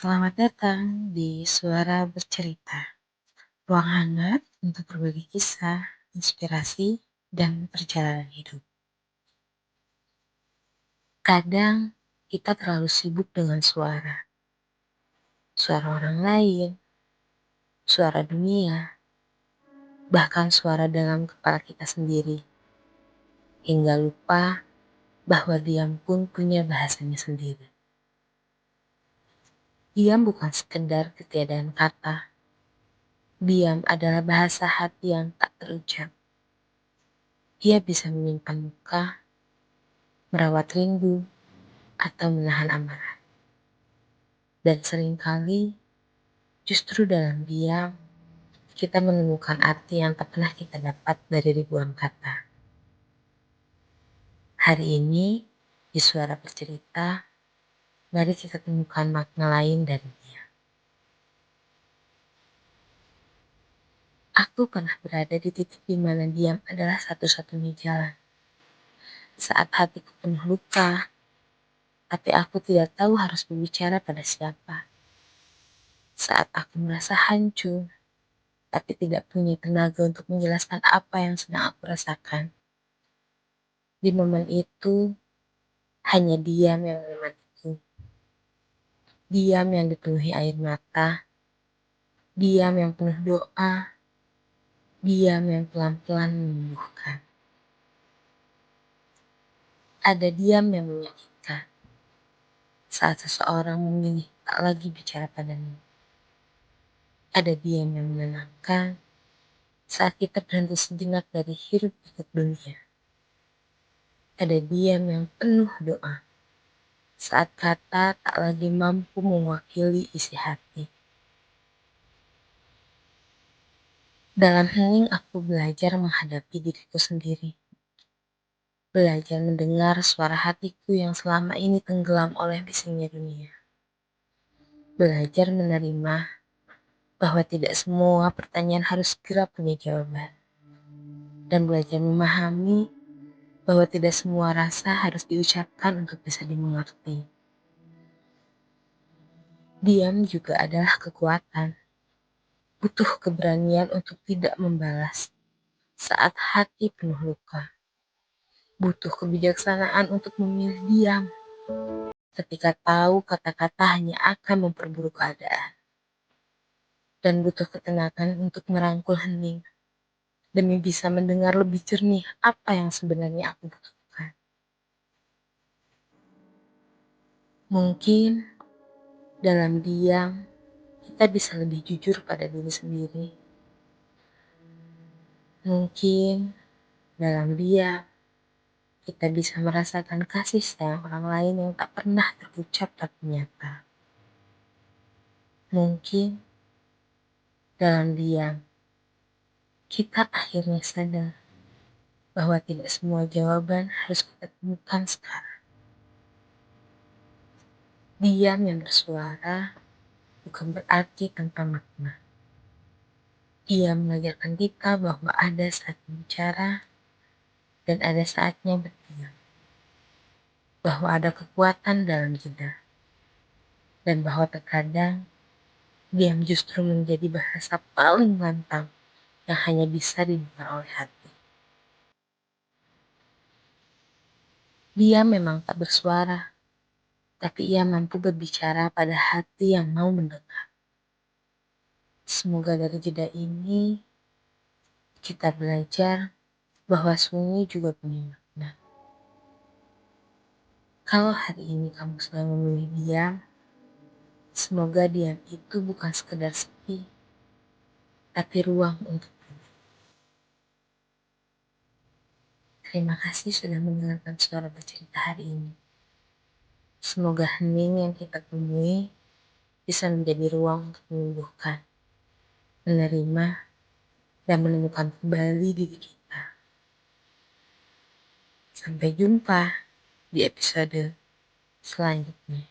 Selamat datang di Suara Bercerita, ruang hangat untuk berbagi kisah, inspirasi, dan perjalanan hidup. Kadang kita terlalu sibuk dengan suara orang lain, suara dunia, bahkan suara dalam kepala kita sendiri, hingga lupa bahwa diam pun punya bahasanya sendiri. Diam bukan sekedar ketiadaan kata, diam adalah bahasa hati yang tak terucap. Ia bisa menyimpan luka, merawat rindu, atau menahan amarah. Dan seringkali justru dalam diam kita menemukan arti yang tak pernah kita dapat dari ribuan kata. Hari ini di Suara Bercerita, mari kita temukan makna lain dari dia. Aku pernah berada di titik di mana diam adalah satu-satunya jalan. Saat hatiku penuh luka, tapi aku tidak tahu harus berbicara pada siapa. Saat aku merasa hancur, tapi tidak punya tenaga untuk menjelaskan apa yang sedang aku rasakan. Di momen itu, hanya diam yang menemaniku. Diam yang dipenuhi air mata. Diam yang penuh doa. Diam yang pelan-pelan menyembuhkan. Ada diam yang menyakitkan. Saat seseorang memilih tak lagi bicara padamu. Ada diam yang menenangkan. Saat kita berhenti sejenak dari hiruk pikuk dunia. Ada diam yang penuh doa. Saat kata tak lagi mampu mewakili isi hati. Dalam hening aku belajar menghadapi diriku sendiri. Belajar mendengar suara hatiku yang selama ini tenggelam oleh bisingnya dunia. Belajar menerima bahwa tidak semua pertanyaan harus segera punya jawaban. Dan belajar memahami bahwa tidak semua rasa harus diucapkan untuk bisa dimengerti. Diam juga adalah kekuatan. Butuh keberanian untuk tidak membalas saat hati penuh luka. Butuh kebijaksanaan untuk memilih diam ketika tahu kata-kata hanya akan memperburuk keadaan. Dan butuh ketenangan untuk merangkul hening demi bisa mendengar lebih jernih apa yang sebenarnya aku butuhkan. Mungkin dalam diam kita bisa lebih jujur pada diri sendiri. Mungkin dalam diam kita bisa merasakan kasih sayang orang lain yang tak pernah terucap tapi nyata. Mungkin dalam diam kita akhirnya sadar bahwa tidak semua jawaban harus kita temukan sekarang. Diam yang bersuara bukan berarti tanpa makna. Ia mengajarkan kita bahwa ada saat bicara dan ada saatnya berdiam. Bahwa ada kekuatan dalam jeda. Dan bahwa terkadang diam justru menjadi bahasa paling lantang yang hanya bisa didengar oleh hati. Dia memang tak bersuara, tapi ia mampu berbicara pada hati yang mau mendengar. Semoga dari jeda ini kita belajar bahwa sunyi juga punya makna. Kalau hari ini kamu sedang memilih diam, semoga diam itu bukan sekedar sepi, tapi ruang untuk tumbuh. Terima kasih sudah mendengarkan Suara Bercerita hari ini. Semoga hening yang kita temui bisa menjadi ruang untuk menyembuhkan, menerima, dan menemukan kembali diri kita. Sampai jumpa di episode selanjutnya.